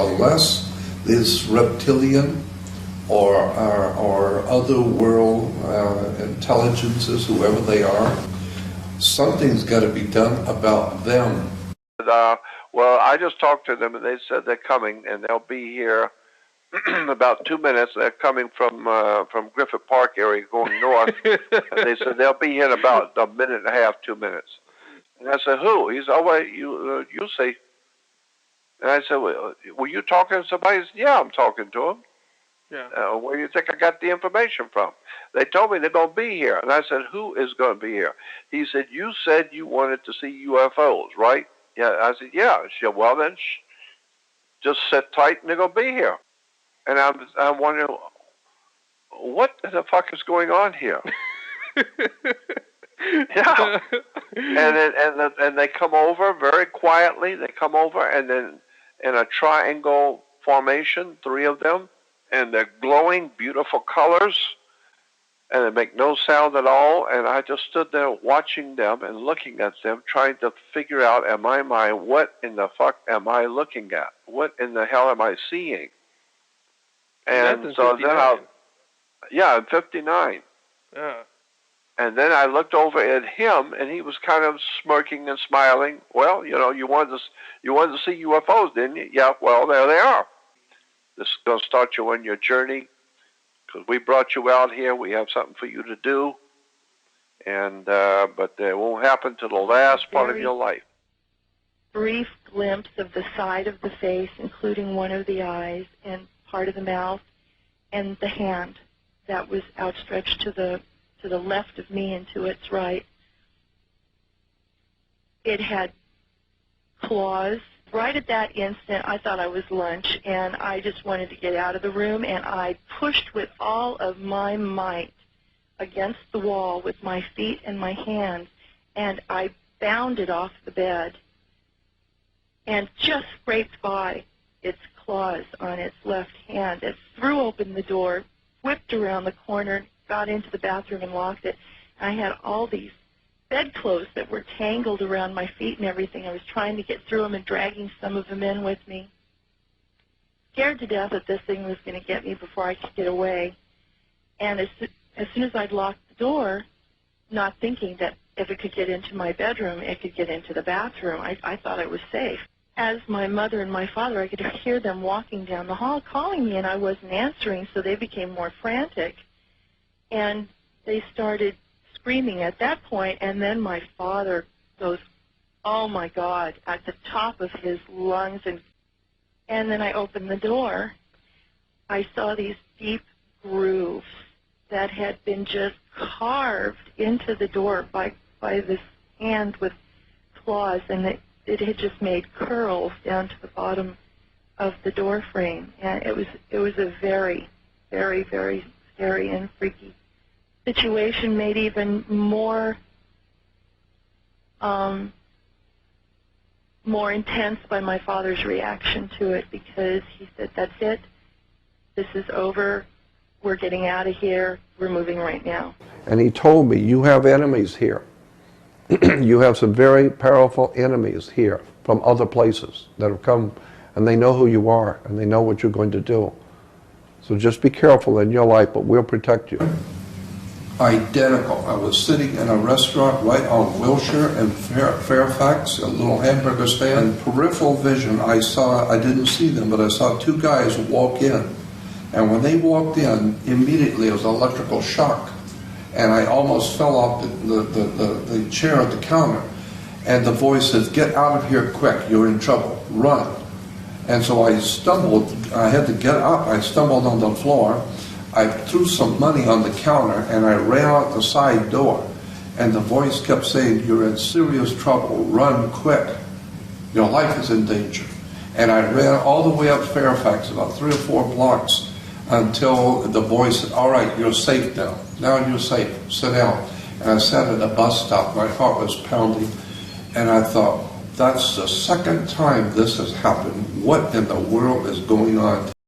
unless this reptilian or other world intelligences, whoever they are, something's got to be done about them. Well, I just talked to them, and they said they're coming, and they'll be here in about 2 minutes. They're coming from Griffith Park area, going north. And they said they'll be here in about a minute and a half, 2 minutes. And I said, who? He said, oh, wait, you see. And I said, well, were you talking to somebody? He said, yeah, I'm talking to him. Yeah. Where do you think I got the information from? They told me they're going to be here. And I said, who is going to be here? He said, you said you wanted to see UFOs, right? Yeah. I said, yeah. She said, well, then just sit tight and they're going to be here. And I'm wondering, what the fuck is going on here? Yeah. And they come over very quietly. They come over, and then in a triangle formation, 3 of them, and they're glowing, beautiful colors, and they make no sound at all. And I just stood there watching them and looking at them, trying to figure out in my mind, what in the fuck am I looking at? What in the hell am I seeing? And so then in 59. Yeah. And then I looked over at him, and he was kind of smirking and smiling. Well, you know, you wanted to see UFOs, didn't you? Yeah, well, there they are. This is going to start you on your journey, because we brought you out here. We have something for you to do, and but it won't happen till the last part of your life. Brief glimpse of the side of the face, including one of the eyes and part of the mouth, and the hand that was outstretched to the left of me and to its right. It had claws. Right at that instant, I thought I was lunch, and I just wanted to get out of the room, and I pushed with all of my might against the wall with my feet and my hands, and I bounded off the bed and just scraped by its claws on its left hand. It threw open the door, whipped around the corner, got into the bathroom and locked it. I had all these bedclothes that were tangled around my feet and everything. I was trying to get through them and dragging some of them in with me. Scared to death that this thing was going to get me before I could get away. And as soon as I'd locked the door, not thinking that if it could get into my bedroom, it could get into the bathroom, I thought I was safe. As my mother and my father, I could hear them walking down the hall calling me, and I wasn't answering, so they became more frantic. And they started screaming at that point, and then my father goes, oh my God, at the top of his lungs, and then I opened the door. I saw these deep grooves that had been just carved into the door by this hand with claws, and it had just made curls down to the bottom of the door frame. And it was a very, very, very scary and freaky situation, made even more intense by my father's reaction to it, because he said, that's it, this is over, we're getting out of here, we're moving right now. And he told me, you have enemies here. You have some very powerful enemies here from other places that have come, and they know who you are, and they know what you're going to do. So just be careful in your life, but we'll protect you. Identical. I was sitting in a restaurant right on Wilshire and Fairfax, a little hamburger stand. In peripheral vision, I didn't see them, but I saw 2 guys walk in. And when they walked in, immediately it was an electrical shock. And I almost fell off the chair at the counter. And the voice says, get out of here quick, you're in trouble, run. And so I stumbled, I had to get up, I stumbled on the floor. I threw some money on the counter, and I ran out the side door. And the voice kept saying, you're in serious trouble, run quick. Your life is in danger. And I ran all the way up Fairfax, about 3 or 4 blocks, until the voice said, all right, you're safe now. Now you're safe, sit down. And I sat at a bus stop, my heart was pounding, and I thought, that's the second time this has happened. What in the world is going on?